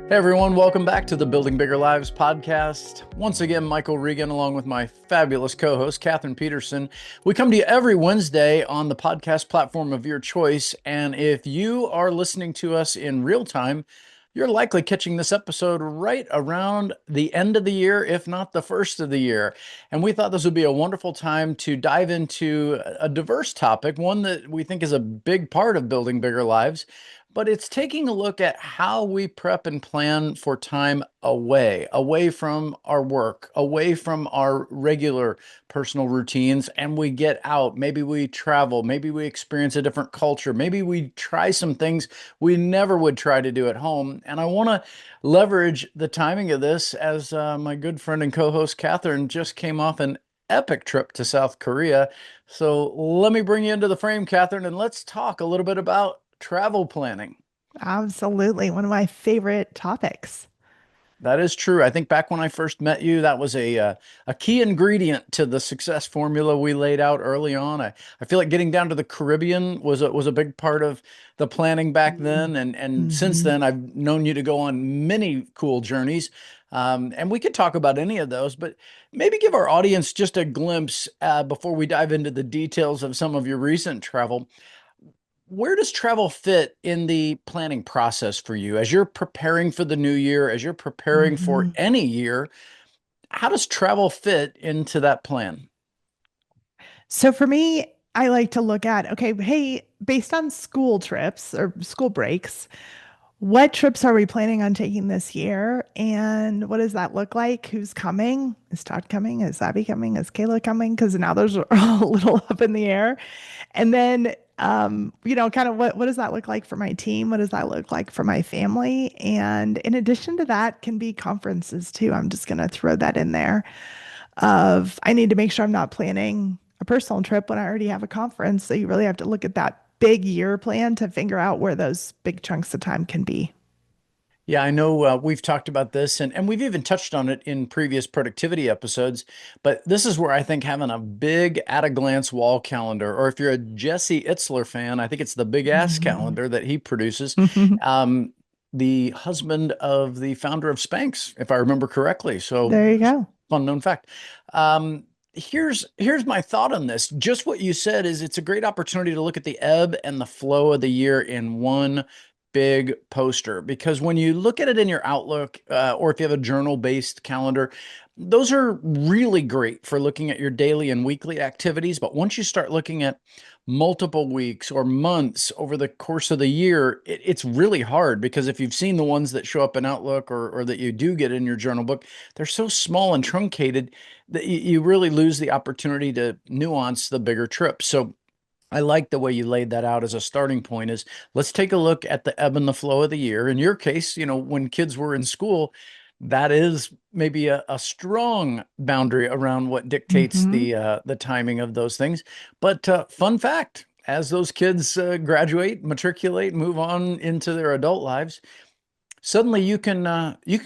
Hey everyone, welcome back to the Building Bigger Lives podcast. Once again, Michael Regan, along with my fabulous co-host, Kathryn Peterson. We come to you every Wednesday on the podcast platform of your choice. And if you are listening to us in real time, you're likely catching this episode right around the end of the year, if not the first of the year. And we thought this would be a wonderful time to dive into a diverse topic, one that we think is a big part of building bigger lives, but it's taking a look at how we prep and plan for time away from our work, away from our regular personal routines, and we get out. Maybe we travel, maybe we experience a different culture, maybe we try some things we never would try to do at home. And I want to leverage the timing of this as my good friend and co-host Kathryn just came off an epic trip to South Korea. So let me bring you into the frame, Kathryn, and let's talk a little bit about travel planning. Absolutely. One of my favorite topics. That is true. I think back when I first met you, that was a key ingredient to the success formula we laid out early on. I feel like getting down to the Caribbean was a big part of the planning back then, and since Mm-hmm. then I've known you to go on many cool journeys. And we could talk about any of those, but maybe give our audience just a glimpse before we dive into the details of some of your recent travel. Where does travel fit in the planning process for you as you're preparing for the new year, as you're preparing for hmm any year? How does travel fit into that plan? So for me, I like to look at, okay, hey, based on school trips or school breaks, what trips are we planning on taking this year? And what does that look like? Who's coming? Is Todd coming? Is Abby coming? Is Kayla coming? Because now those are all a little up in the air. And then, kind of what does that look like for my team? What does that look like for my family? And in addition to that, can be conferences too. I'm just going to throw that in there of I need to make sure I'm not planning a personal trip when I already have a conference. So you really have to look at that big year plan to figure out where those big chunks of time can be. Yeah, I know we've talked about this and we've even touched on it in previous productivity episodes, but this is where I think having a big at a glance wall calendar, or if you're a Jesse Itzler fan, I think it's the big ass Mhm. calendar that he produces. Um, the husband of the founder of Spanx, if I remember correctly. So, There you go. fun known fact. Um, here's my thought on this. Just what you said is it's a great opportunity to look at the ebb and the flow of the year in one big poster, because when you look at it in your Outlook, or if you have a journal based calendar, those are really great for looking at your daily and weekly activities. But once you start looking at multiple weeks or months over the course of the year, it's really hard, because if you've seen the ones that show up in Outlook, or that you do get in your journal book, they're so small and truncated that you really lose the opportunity to nuance the bigger trip. So I like the way you laid that out as a starting point is let's take a look at the ebb and the flow of the year. In your case, when kids were in school, that is maybe a strong boundary around what dictates hmm the timing of those things. But fun fact, as those kids graduate, matriculate, move on into their adult lives, suddenly you can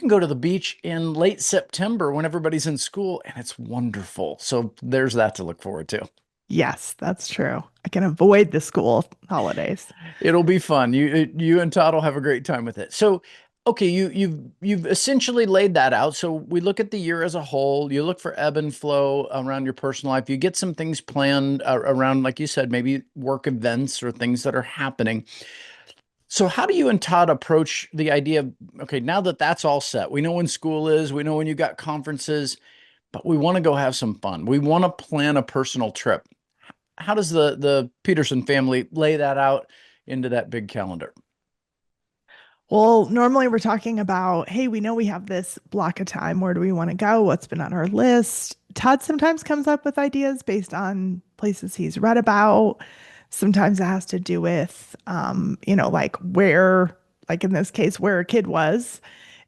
go to the beach in late September when everybody's in school, and it's wonderful. So there's that to look forward to. Yes, that's true. I can avoid the school holidays. It'll be fun. You and Todd will have a great time with it. So, okay, you've essentially laid that out. So we look at the year as a whole. You look for ebb and flow around your personal life. You get some things planned around, like you said, maybe work events or things that are happening. So how do you and Todd approach the idea of, okay, now that that's all set, we know when school is, we know when you got conferences, but we want to go have some fun. We want to plan a personal trip. How does the Peterson family lay that out into that big calendar? Well, normally we're talking about, hey, we know we have this block of time. Where do we want to go? What's been on our list? Todd sometimes comes up with ideas based on places he's read about. Sometimes it has to do with, like where, like in this case, where a kid was.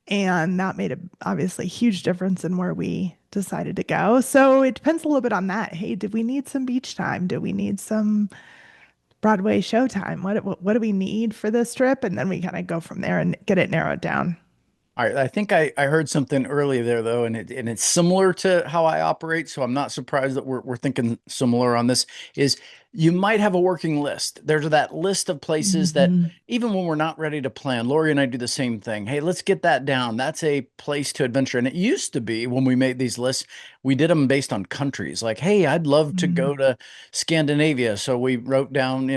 And that made a obviously huge difference in where we decided to go. So it depends a little bit on that. Hey, did we need some beach time? Do we need some Broadway showtime? What do we need for this trip? And then we kind of go from there and get it narrowed down. All right, I think I heard something earlier there though, and it's similar to how I operate, so I'm not surprised that we're thinking similar on this. Is you might have a working list. There's that list of places that Mhm. even when we're not ready to plan, Lori and I do the same thing. Hey, let's get that down. That's a place to adventure. And it used to be when we made these lists, we did them based on countries. Like, hey, I'd love to Mm. go to Scandinavia. So we wrote down,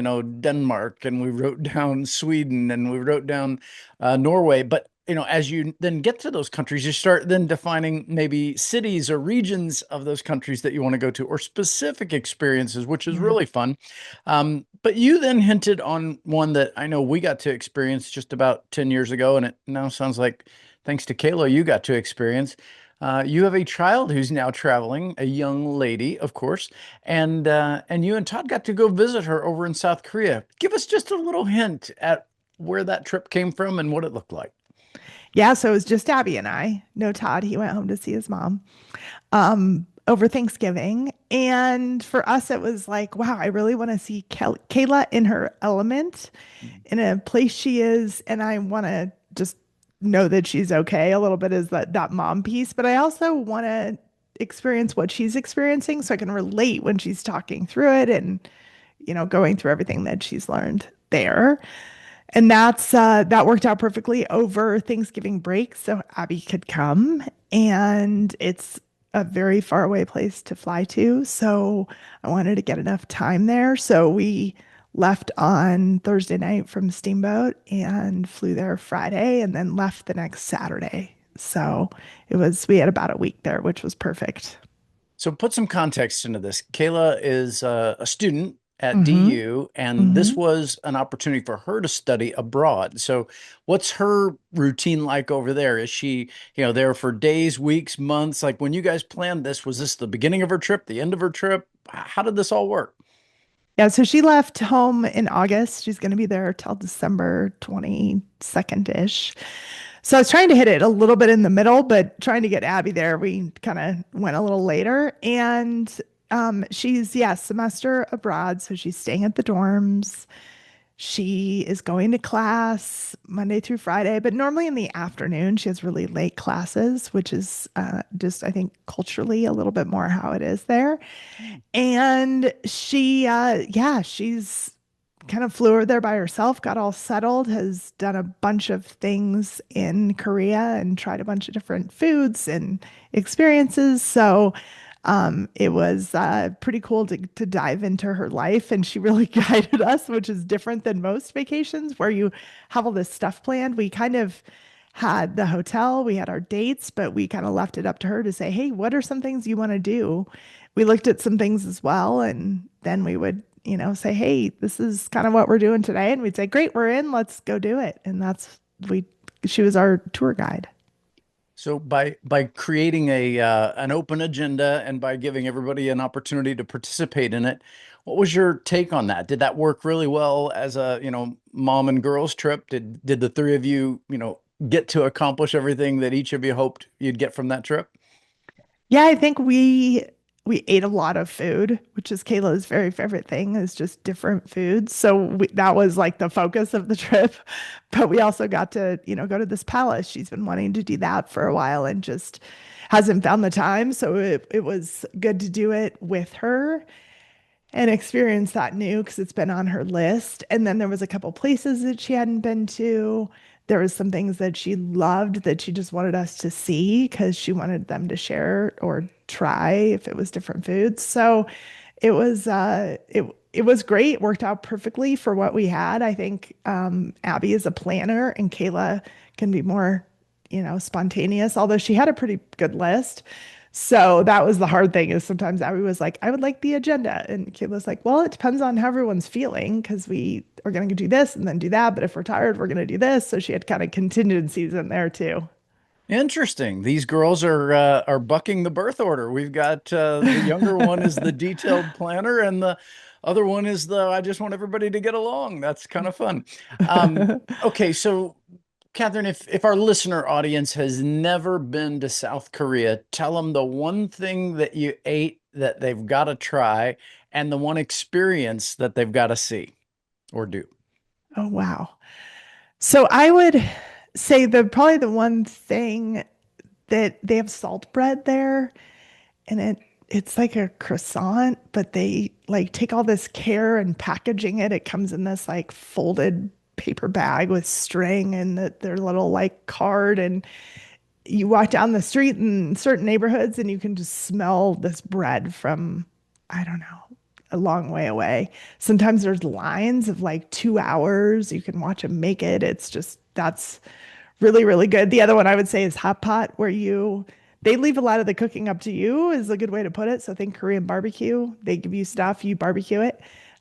Denmark and we wrote down Sweden and we wrote down Norway. But as you then get to those countries, you start then defining maybe cities or regions of those countries that you want to go to, or specific experiences, which is Yeah. really fun. But you then hinted on one that I know we got to experience just about 10 years ago, and it now sounds like, thanks to Kayla, you got to experience. You have a child who's now traveling, a young lady, of course, and you and Todd got to go visit her over in South Korea. Give us just a little hint at where that trip came from and what it looked like. Yeah, so it was just Abby and I. No Todd. He went home to see his mom over Thanksgiving. And for us, it was like, wow, I really want to see Kayla in her element, in a place she is, and I want to just know that she's okay. A little bit is that mom piece, but I also want to experience what she's experiencing so I can relate when she's talking through it and going through everything that she's learned there. And that worked out perfectly over Thanksgiving break, so Abby could come. And it's a very far away place to fly to, so I wanted to get enough time there. So we left on Thursday night from Steamboat and flew there Friday, and then left the next Saturday. So we had about a week there, which was perfect. So put some context into this. Kayla is a student at Mm-hmm. DU, and this Mm-hmm. was an opportunity for her to study abroad. So what's her routine like over there? Is she, there for days, weeks, months? Like when you guys planned this, was this the beginning of her trip, the end of her trip? How did this all work? Yeah, so she left home in August. She's going to be there till December 22nd-ish. So I was trying to hit it a little bit in the middle, but trying to get Abby there, we kind of went a little later. And she's, yeah, semester abroad. So she's staying at the dorms. She is going to class Monday through Friday, but normally in the afternoon, she has really late classes, which is just, I think, culturally a little bit more how it is there. And yeah, she's kind of flew over there by herself, got all settled, has done a bunch of things in Korea and tried a bunch of different foods and experiences. So it was pretty cool to dive into her life. And she really guided us, which is different than most vacations where you have all this stuff planned. We kind of had the hotel, we had our dates, but we kind of left it up to her to say, hey, what are some things you want to do? We looked at some things as well, and then we would, say, hey, this is kind of what we're doing today. And we'd say, great, we're in, let's go do it. And she was our tour guide. So by creating a an open agenda and by giving everybody an opportunity to participate in it, what was your take on that? Did that work really well as a, mom and girls trip? Did the three of you, get to accomplish everything that each of you hoped you'd get from that trip? Yeah, I think we ate a lot of food, which is Kayla's very favorite thing is just different foods. So that was like the focus of the trip. But we also got to, go to this palace. She's been wanting to do that for a while and just hasn't found the time. So it was good to do it with her and experience that new because it's been on her list. And then there was a couple places that she hadn't been to. There was some things that she loved that she just wanted us to see because she wanted them to share or try if it was different foods. So it was great. It worked out perfectly for what we had. I think Abby is a planner and Kayla can be more, spontaneous, although she had a pretty good list. So that was the hard thing is sometimes Abby was like, I would like the agenda. And Kayla's like, well, it depends on how everyone's feeling because we are going to do this and then do that. But if we're tired, we're going to do this. So she had kind of contingencies in there too. Interesting. These girls are bucking the birth order. We've got the younger one is the detailed planner, and the other one is the I just want everybody to get along. That's kind of fun. Okay, so Kathryn, if our listener audience has never been to South Korea, tell them the one thing that you ate that they've got to try, and the one experience that they've got to see or do. Oh, wow. So I would say the probably the one thing that they have salt bread there, and it's like a croissant, but they like take all this care and packaging it. It comes in this like folded paper bag with string and their little like card, and you walk down the street in certain neighborhoods and you can just smell this bread from, I don't know, a long way away. Sometimes there's lines of like 2 hours. You can watch them make it. It's just, that's really, really good. The other one I would say is hot pot, where they leave a lot of the cooking up to you, is a good way to put it. So think Korean barbecue. They give you stuff, you barbecue it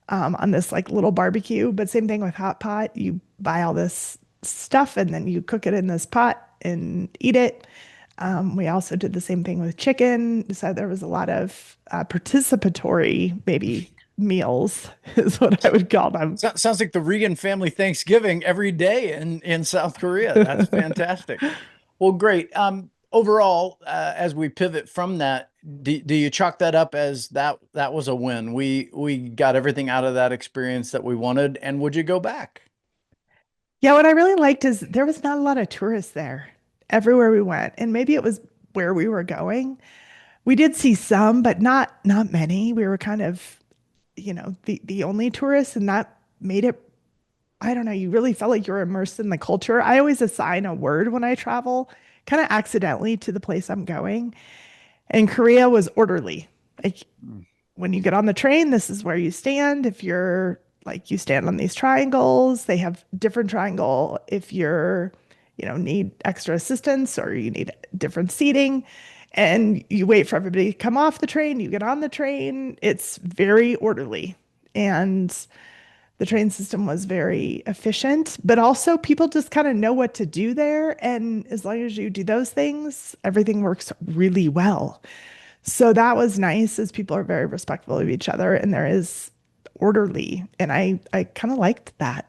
on this like little barbecue. But same thing with hot pot. You buy all this stuff and then you cook it in this pot and eat it. We also did the same thing with chicken. So there was a lot of participatory maybe meals is what I would call them. Sounds like the Regan family Thanksgiving every day in South Korea. That's fantastic. Well, great. Overall, as we pivot from that, do you chalk that up as that was a win? We got everything out of that experience that we wanted, and would you go back? Yeah, what I really liked is there was not a lot of tourists there everywhere we went. And maybe it was where we were going. We did see some, but not many. We were kind of, the only tourists, and that made it, I don't know, you really felt like you were immersed in the culture. I always assign a word when I travel, kind of accidentally, to the place I'm going. And Korea was orderly. Like when you get on the train, this is where you stand. If you're like, you stand on these triangles, they have different triangle if you're, need extra assistance or you need different seating. And you wait for everybody to come off the train, you get on the train. It's very orderly. And the train system was very efficient, but also people just kind of know what to do there. And as long as you do those things, everything works really well. So that was nice, as people are very respectful of each other and there is orderly. And I kind of liked that.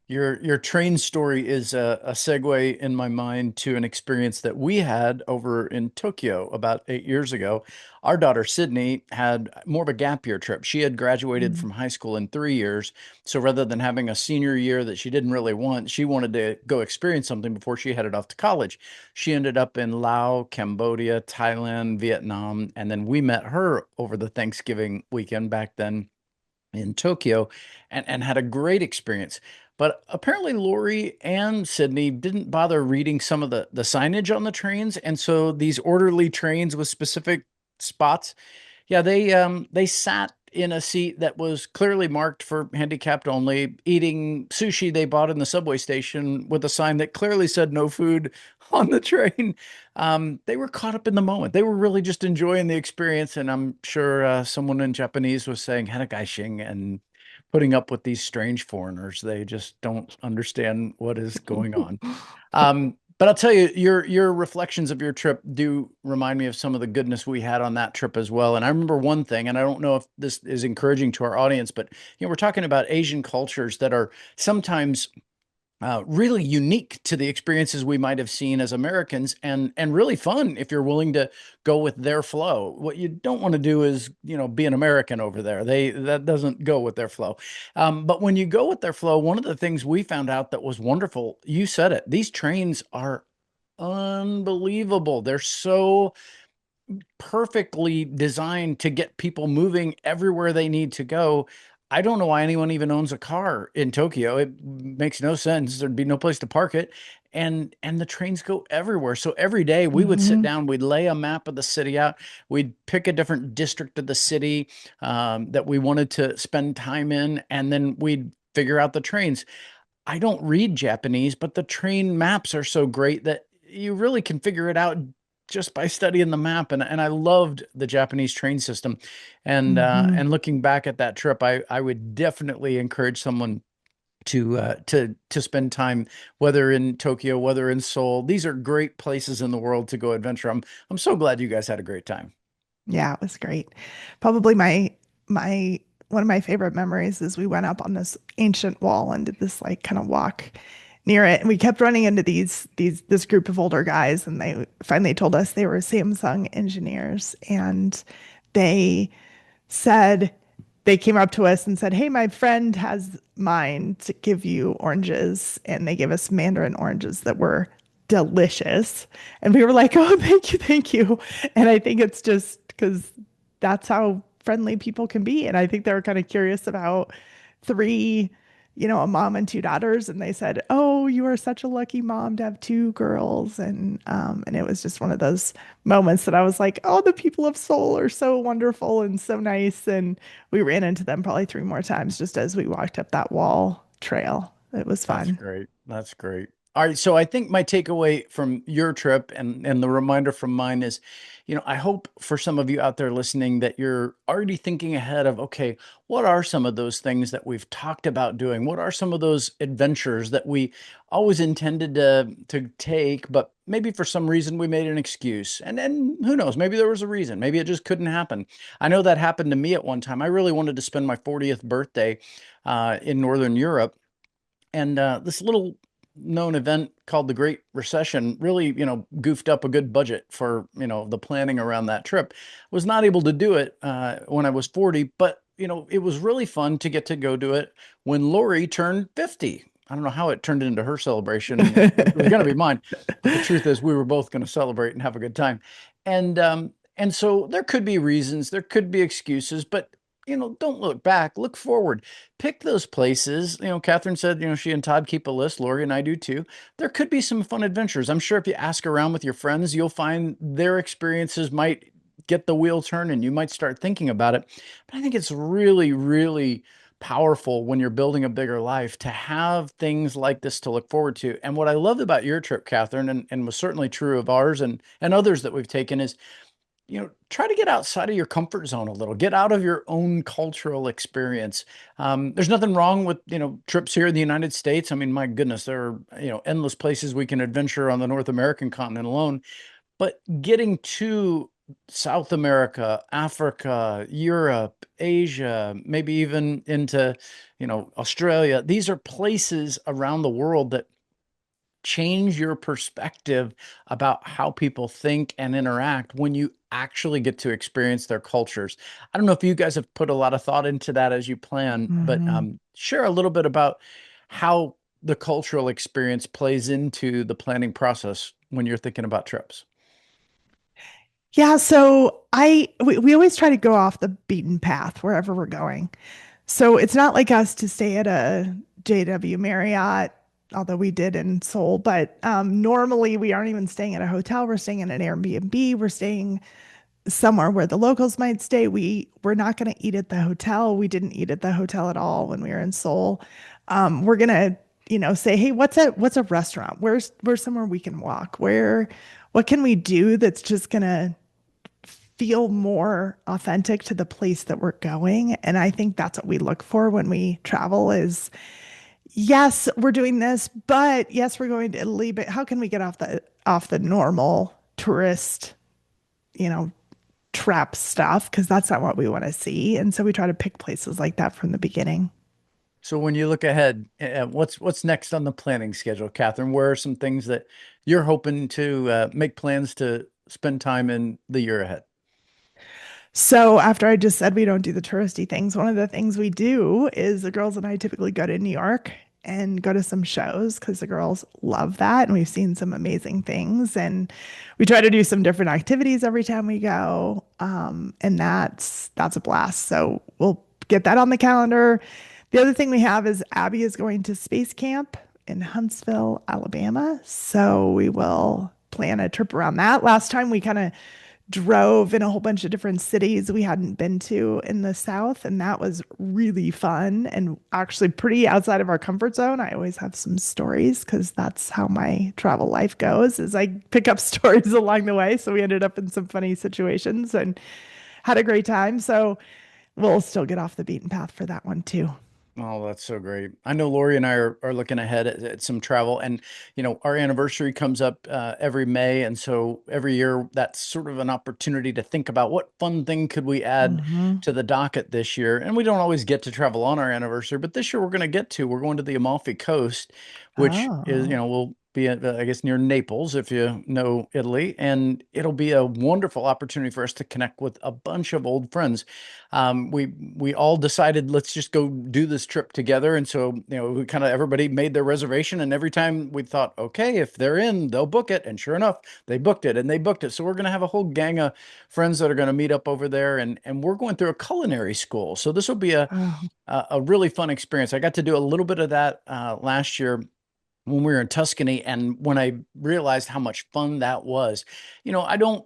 Your train story is a segue in my mind to an experience that we had over in Tokyo about 8 years ago. Our daughter Sydney had more of a gap year trip. She had graduated Mhm. from high school in 3 years. So rather than having a senior year that she didn't really want, she wanted to go experience something before she headed off to college. She ended up in Laos, Cambodia, Thailand, Vietnam, and then we met her over the Thanksgiving weekend back then in Tokyo and had a great experience. But apparently Lori and Sydney didn't bother reading some of the signage on the trains. And so these orderly trains with specific spots, yeah, they sat in a seat that was clearly marked for handicapped only, eating sushi they bought in the subway station with a sign that clearly said no food on the train. They were caught up in the moment. They were really just enjoying the experience, and I'm sure someone in Japanese was saying "Hanagaishing" and putting up with these strange foreigners. They just don't understand what is going on. But I'll tell you, your reflections of your trip do remind me of some of the goodness we had on that trip as well. And I remember one thing, and I don't know if this is encouraging to our audience, but we're talking about Asian cultures that are sometimes really unique to the experiences we might have seen as Americans, and really fun if you're willing to go with their flow. What you don't want to do is, be an American over there. That doesn't go with their flow. But when you go with their flow, one of the things we found out that was wonderful, you said it, these trains are unbelievable. They're so perfectly designed to get people moving everywhere they need to go. I don't know why anyone even owns a car in Tokyo. It makes no sense. There'd be no place to park it. And the trains go everywhere. So every day we would sit Mhm. down, we'd lay a map of the city out, we'd pick a different district of the city that we wanted to spend time in, and then we'd figure out the trains. I don't read Japanese, but the train maps are so great that you really can figure it out just by studying the map. And I loved the Japanese train system. Mhm. And looking back at that trip, I would definitely encourage someone to spend time, whether in Tokyo, whether in Seoul. These are great places in the world to go adventure. I'm so glad you guys had a great time. Yeah, it was great. Probably my one of my favorite memories is we went up on this ancient wall and did this like kind of walk near it. And we kept running into this group of older guys, and they finally told us they were Samsung engineers. And they said, they came up to us and said, "Hey, my friend has mine to give you oranges." And they gave us mandarin oranges that were delicious. And we were like, "Oh, thank you, thank you." And I think it's just because that's how friendly people can be. And I think they were kind of curious about three, a mom and two daughters. And they said, "Oh, you are such a lucky mom to have two girls." And it was just one of those moments that I was like, "Oh, the people of Seoul are so wonderful and so nice." And we ran into them probably three more times just as we walked up that wall trail. It was That's fun. great. That's great. All right. So I think my takeaway from your trip and the reminder from mine is, I hope for some of you out there listening that you're already thinking ahead of, okay, what are some of those things that we've talked about doing? What are some of those adventures that we always intended to take, but maybe for some reason we made an excuse? And then who knows, maybe there was a reason. Maybe it just couldn't happen. I know that happened to me at one time. I really wanted to spend my 40th birthday in Northern Europe. And this little known event called the Great Recession really, goofed up a good budget for, the planning around that trip. Was not able to do it when I was 40, but, it was really fun to get to go do it when Lori turned 50. I don't know how it turned into her celebration. It was going to be mine, but the truth is we were both going to celebrate and have a good time. And so there could be reasons, there could be excuses, but don't look back, look forward. Pick those places. Kathryn said, she and Todd keep a list. Lori and I do too. There could be some fun adventures. I'm sure if you ask around with your friends, you'll find their experiences might get the wheel turning. You might start thinking about it. But I think it's really, really powerful when you're building a bigger life to have things like this to look forward to. And what I loved about your trip, Kathryn, and was certainly true of ours and others that we've taken is try to get outside of your comfort zone a little, get out of your own cultural experience. There's nothing wrong with, trips here in the United States. I mean, my goodness, there are, endless places we can adventure on the North American continent alone, but getting to South America, Africa, Europe, Asia, maybe even into, Australia. These are places around the world that change your perspective about how people think and interact when you actually get to experience their cultures. I don't know if you guys have put a lot of thought into that as you plan, but Mhm. share a little bit about how the cultural experience plays into the planning process when you're thinking about trips. Yeah, so we always try to go off the beaten path wherever we're going. So it's not like us to stay at a JW Marriott, although we did in Seoul, but normally we aren't even staying at a hotel. We're staying in an Airbnb. We're staying somewhere where the locals might stay. We're not going to eat at the hotel. We didn't eat at the hotel at all when we were in Seoul. We're gonna, say, "Hey, what's a restaurant? Where's somewhere we can walk? What can we do that's just gonna feel more authentic to the place that we're going?" And I think that's what we look for when we travel is, yes, we're doing this, but yes, we're going to Italy, but how can we get off the normal tourist, you know, trap stuff? Because that's not what we want to see. And so we try to pick places like that from the beginning. So when you look ahead, what's next on the planning schedule, Kathryn? Where are some things that you're hoping to make plans to spend time in the year ahead? So after I just said we don't do the touristy things, one of the things we do is the girls and I typically go to New York and go to some shows because the girls love that. And we've seen some amazing things. And we try to do some different activities every time we go. And that's a blast. So we'll get that on the calendar. The other thing we have is Abby is going to space camp in Huntsville, Alabama. So we will plan a trip around that. Last time we kind of drove in a whole bunch of different cities we hadn't been to in the South, and that was really fun and actually pretty outside of our comfort zone. I always have some stories because that's how my travel life goes, is I pick up stories along the way. So we ended up in some funny situations and had a great time. So we'll still get off the beaten path for that one too. Oh, that's so great. I know Lori and I are looking ahead at some travel, and our anniversary comes up every May, and so every year that's sort of an opportunity to think about what fun thing could we add Hmm. to the docket this year. And we don't always get to travel on our anniversary, but this year we're going to get to. We're going to the Amalfi Coast, which is Oh. be, I guess, near Naples, if you know Italy. And it'll be a wonderful opportunity for us to connect with a bunch of old friends. We all decided let's just go do this trip together. And so, we kind of everybody made their reservation. And every time we thought, okay, if they're in, they'll book it. And sure enough, they booked it and they booked it. So we're going to have a whole gang of friends that are going to meet up over there. And we're going through a culinary school. So this will be Oh, a really fun experience. I got to do a little bit of that last year when we were in Tuscany. And when I realized how much fun that was, I don't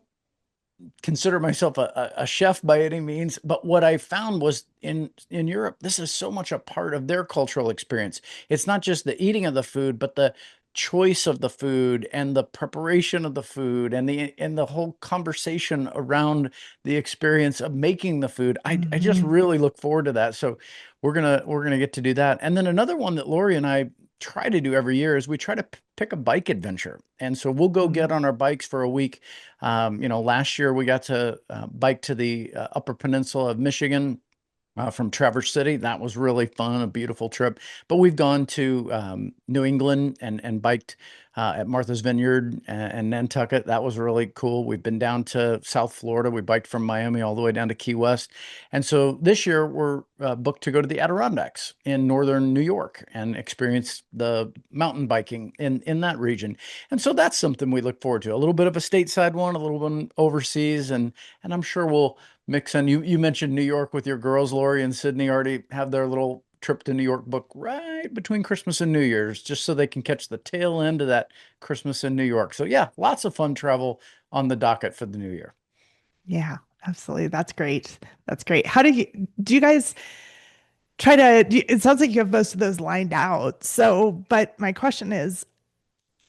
consider myself a chef by any means, but what I found was in Europe, this is so much a part of their cultural experience. It's not just the eating of the food, but the choice of the food and the preparation of the food and the whole conversation around the experience of making the food. I just hmm really look forward to that. So we're gonna get to do that. And then another one that Lori and I try to do every year is we try to pick a bike adventure. And so we'll go get on our bikes for a week. Last year we got to bike to the Upper Peninsula of Michigan from Traverse City. That was really fun, a beautiful trip. But we've gone to New England and biked at Martha's Vineyard and Nantucket. That was really cool. We've been down to South Florida. We biked from Miami all the way down to Key West. And so this year we're booked to go to the Adirondacks in northern New York and experience the mountain biking in that region. And so that's something we look forward to. A little bit of a stateside one, a little one overseas, and I'm sure we'll mix in. You mentioned New York with your girls. Lori and Sydney already have their little trip to New York book right between Christmas and New Year's, just so they can catch the tail end of that Christmas in New York. So yeah, lots of fun travel on the docket for the new year. yeah, absolutely. That's great. That's great. Do you guys try to, it sounds like you have most of those lined out. So, but my question is,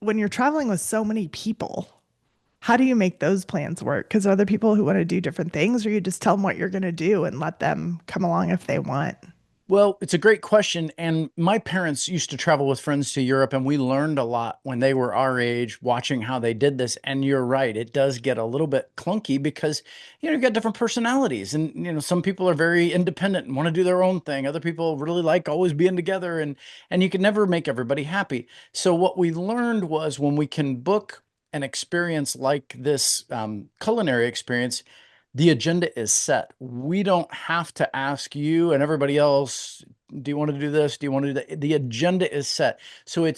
when you're traveling with so many people, how do you make those plans work? Because other people who want to do different things, or you just tell them what you're going to do and let them come along if they want? Well, it's a great question. And my parents used to travel with friends to Europe, and we learned a lot when they were our age watching how they did this. And you're right, it does get a little bit clunky because, you've got different personalities. And, some people are very independent and want to do their own thing. Other people really like always being together, and you can never make everybody happy. So what we learned was when we can book an experience like this culinary experience, the agenda is set. We don't have to ask you and everybody else, do you want to do this? Do you want to do that? The agenda is set. So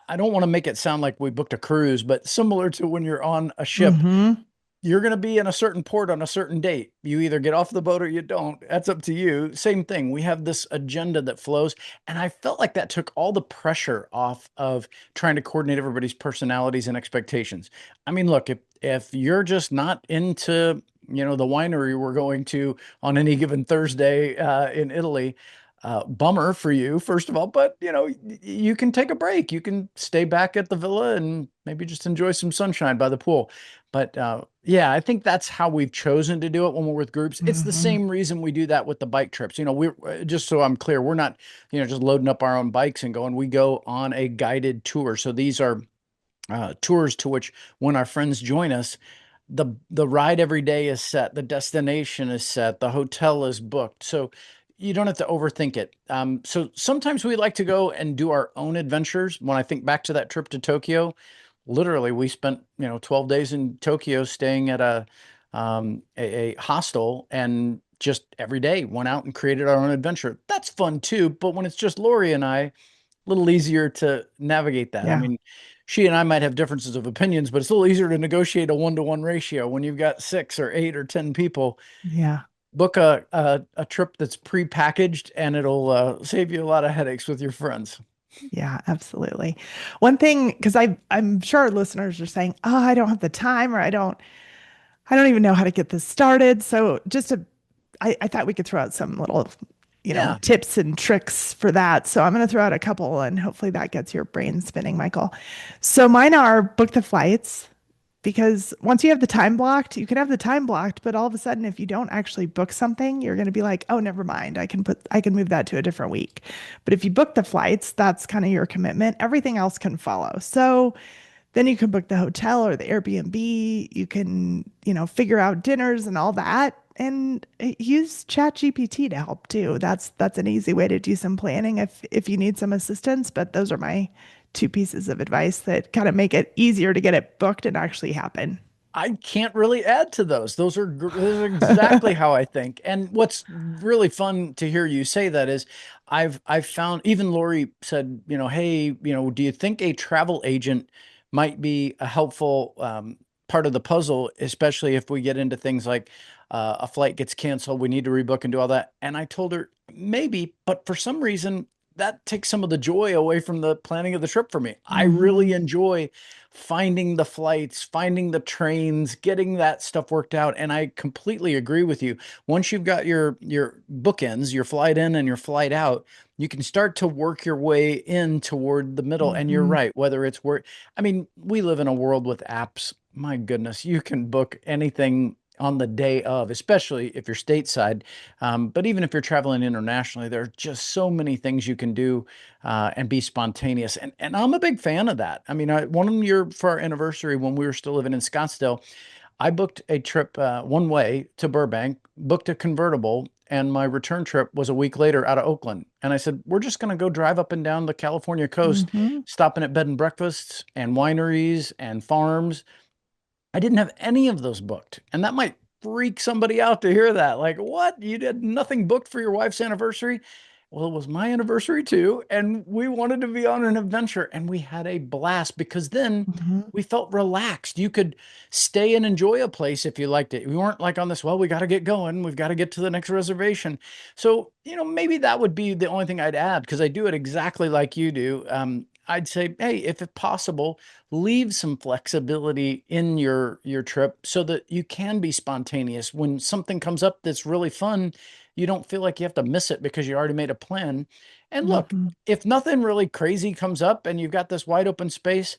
I don't want to make it sound like we booked a cruise, but similar to when you're on a ship, Mm-hmm. you're going to be in a certain port on a certain date. You either get off the boat or you don't. That's up to you. Same thing. We have this agenda that flows. And I felt like that took all the pressure off of trying to coordinate everybody's personalities and expectations. I mean, look, if you're just not into, the winery we're going to on any given Thursday in Italy, bummer for you, first of all, but you can take a break. You can stay back at the villa and maybe just enjoy some sunshine by the pool. But yeah, I think that's how we've chosen to do it when we're with groups. It's the Mm-hmm. same reason we do that with the bike trips. We're just so I'm clear, we're not, just loading up our own bikes and going. We go on a guided tour. So these are tours to which when our friends join us, the ride every day is set, the destination is set, the hotel is booked. So you don't have to overthink it. So sometimes we like to go and do our own adventures. When I think back to that trip to Tokyo, literally we spent 12 days in Tokyo staying at a hostel and just every day went out and created our own adventure. That's fun too. But when it's just Lori and I, a little easier to navigate that. I Yeah. mean, she and I might have differences of opinions, but it's a little easier to negotiate a 1-to-1 ratio when you've got 6 or 8 or 10 people. Yeah. Book a trip that's pre-packaged, and it'll save you a lot of headaches with your friends. Yeah, absolutely. One thing, because I'm sure our listeners are saying, "Oh, I don't have the time," or I don't even know how to get this started." So I thought we could throw out some little, Yeah. tips and tricks for that. So I'm going to throw out a couple, and hopefully that gets your brain spinning, Michael. So mine are book the flights. Because once you have the time blocked, you can have the time blocked, but all of a sudden, if you don't actually book something, you're going to be like, oh, never mind. I can move that to a different week. But if you book the flights, that's kind of your commitment. Everything else can follow. So then you can book the hotel or the Airbnb. You can, figure out dinners and all that. And use Chat GPT to help too. That's an easy way to do some planning if you need some assistance. But those are my two pieces of advice that kind of make it easier to get it booked and actually happen. I can't really add to those. Those are exactly how I think. And what's really fun to hear you say that is I've found even Lori said, hey, do you think a travel agent might be a helpful part of the puzzle, especially if we get into things like a flight gets canceled, we need to rebook and do all that. And I told her maybe, but for some reason that takes some of the joy away from the planning of the trip for me. I really Hmm. enjoy finding the flights, finding the trains, getting that stuff worked out. And I completely agree with you. Once you've got your bookends, your flight in and your flight out, you can start to work your way in toward the middle. And you're Hmm. right, whether it's work. I mean, we live in a world with apps. My goodness, you can book anything on the day of, especially if you're stateside. But even if you're traveling internationally, there are just so many things you can do and be spontaneous. And I'm a big fan of that. I mean, one year for our anniversary when we were still living in Scottsdale, I booked a trip one way to Burbank, booked a convertible, and my return trip was a week later out of Oakland. And I said, we're just going to go drive up and down the California coast, Hmm. stopping at bed and breakfasts and wineries and farms. I didn't have any of those booked. And that might freak somebody out to hear that. Like, what? You did nothing booked for your wife's anniversary? Well, it was my anniversary too. And we wanted to be on an adventure and we had a blast because then Hmm. we felt relaxed. You could stay and enjoy a place if you liked it. We weren't like on this, well, we got to get going. We've got to get to the next reservation. So, maybe that would be the only thing I'd add because I do it exactly like you do. I'd say, hey, if it's possible, leave some flexibility in your trip so that you can be spontaneous when something comes up that's really fun. You don't feel like you have to miss it because you already made a plan. And look, Hmm. if nothing really crazy comes up and you've got this wide open space,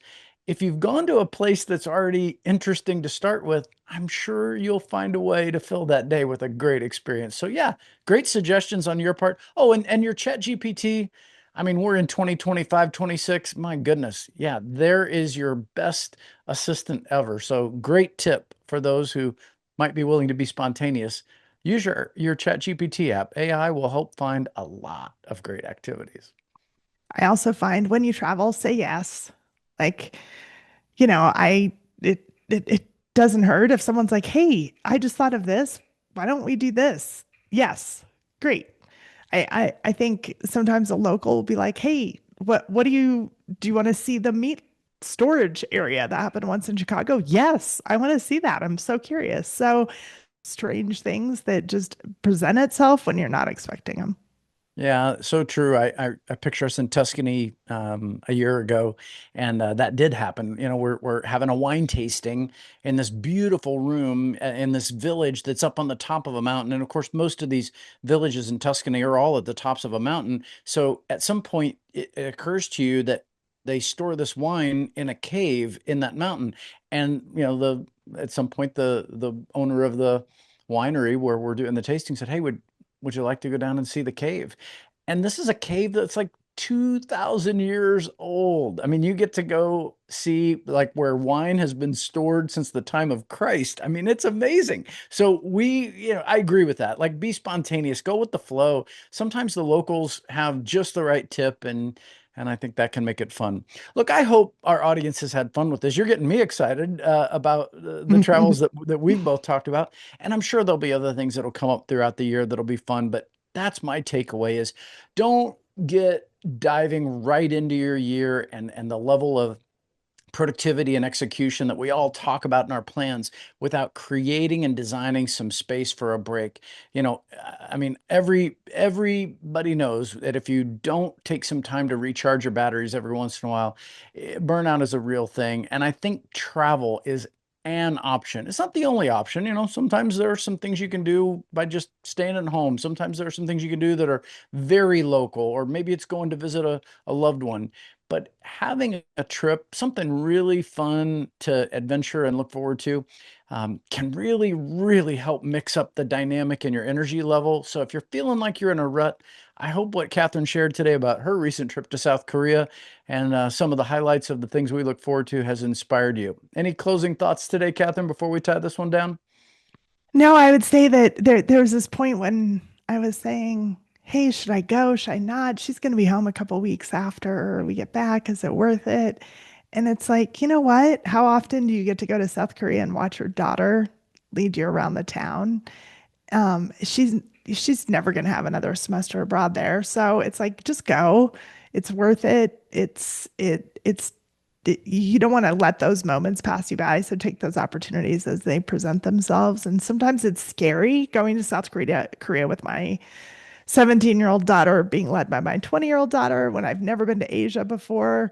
if you've gone to a place that's already interesting to start with, I'm sure you'll find a way to fill that day with a great experience. So yeah, great suggestions on your part. Oh, and your chat GPT, I mean, we're in 2025, 26. My goodness. Yeah, there is your best assistant ever. So great tip for those who might be willing to be spontaneous. Use your Chat GPT app. AI will help find a lot of great activities. I also find when you travel, say yes. Like, it doesn't hurt if someone's like, "Hey, I just thought of this. Why don't we do this?" Yes, great. I think sometimes a local will be like, "Hey, what do you want to see the meat storage area that happened once in Chicago?" Yes, I want to see that. I'm so curious. So strange things that just present itself when you're not expecting them. Yeah, so true. I picture us in Tuscany a year ago, and that did happen. We're having a wine tasting in this beautiful room in this village that's up on the top of a mountain. And of course, most of these villages in Tuscany are all at the tops of a mountain. So at some point, it occurs to you that they store this wine in a cave in that mountain. And the at some point, the owner of the winery where we're doing the tasting said, "Hey, would you like to go down and see the cave?" And this is a cave that's like 2,000 years old. I mean, you get to go see like where wine has been stored since the time of Christ. I mean, it's amazing. So I agree with that. Like be spontaneous, go with the flow. Sometimes the locals have just the right tip and I think that can make it fun. Look, I hope our audience has had fun with this. You're getting me excited about the travels that we've both talked about, and I'm sure there'll be other things that'll come up throughout the year that'll be fun. But that's my takeaway: is don't get diving right into your year and the level of productivity and execution that we all talk about in our plans without creating and designing some space for a break. I mean, everybody knows that if you don't take some time to recharge your batteries every once in a while, burnout is a real thing. And I think travel is an option. It's not the only option. Sometimes there are some things you can do by just staying at home. Sometimes there are some things you can do that are very local, or maybe it's going to visit a loved one. But having a trip, something really fun to adventure and look forward to, can really, really help mix up the dynamic in your energy level. So if you're feeling like you're in a rut, I hope what Kathryn shared today about her recent trip to South Korea and some of the highlights of the things we look forward to has inspired you. Any closing thoughts today, Kathryn, before we tie this one down? No, I would say that there was this point when I was saying, hey, should I go? Should I not? She's going to be home a couple weeks after we get back. Is it worth it? And it's like, you know what? How often do you get to go to South Korea and watch your daughter lead you around the town? She's never going to have another semester abroad there. So it's like, just go. It's worth it. You don't want to let those moments pass you by. So take those opportunities as they present themselves. And sometimes it's scary going to Korea with my 17-year-old daughter being led by my 20-year-old daughter when I've never been to Asia before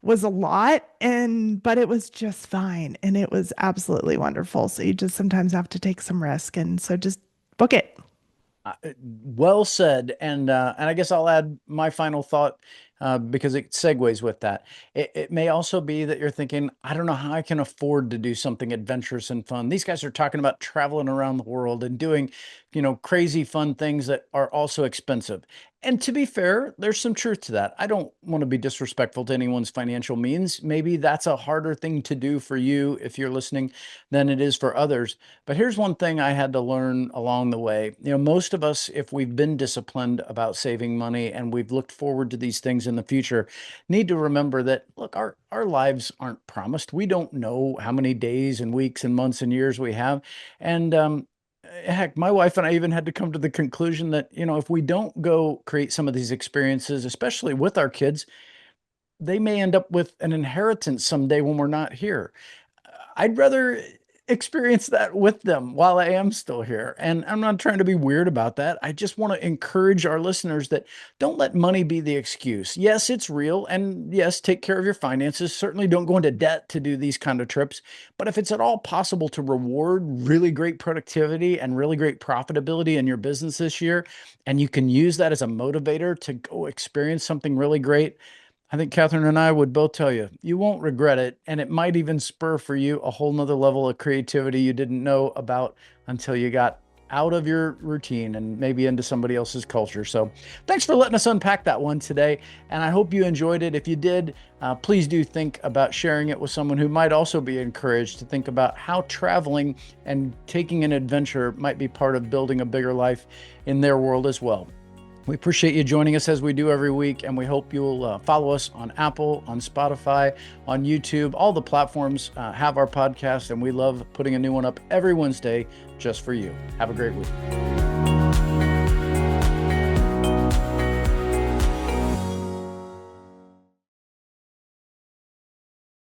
was a lot, but it was just fine and it was absolutely wonderful. So you just sometimes have to take some risk, and so just book it. Well said. And I guess I'll add my final thought because it segues with that. It may also be that you're thinking, I don't know how I can afford to do something adventurous and fun. These guys are talking about traveling around the world and doing, crazy fun things that are also expensive. And to be fair, there's some truth to that. I don't want to be disrespectful to anyone's financial means. Maybe that's a harder thing to do for you if you're listening than it is for others. But here's one thing I had to learn along the way. Most of us, if we've been disciplined about saving money and we've looked forward to these things in the future, need to remember that, look, our lives aren't promised. We don't know how many days and weeks and months and years we have. And heck, my wife and I even had to come to the conclusion that, if we don't go create some of these experiences, especially with our kids, they may end up with an inheritance someday when we're not here. I'd rather experience that with them while I am still here. And I'm not trying to be weird about that. I just want to encourage our listeners that don't let money be the excuse. Yes, it's real. And yes, take care of your finances. Certainly don't go into debt to do these kind of trips. But if it's at all possible to reward really great productivity and really great profitability in your business this year, and you can use that as a motivator to go experience something really great, I think Kathryn and I would both tell you, you won't regret it. And it might even spur for you a whole nother level of creativity you didn't know about until you got out of your routine and maybe into somebody else's culture. So thanks for letting us unpack that one today. And I hope you enjoyed it. If you did, please do think about sharing it with someone who might also be encouraged to think about how traveling and taking an adventure might be part of building a bigger life in their world as well. We appreciate you joining us as we do every week, and we hope you'll follow us on Apple, on Spotify, on YouTube. All the platforms have our podcast, and we love putting a new one up every Wednesday just for you. Have a great week.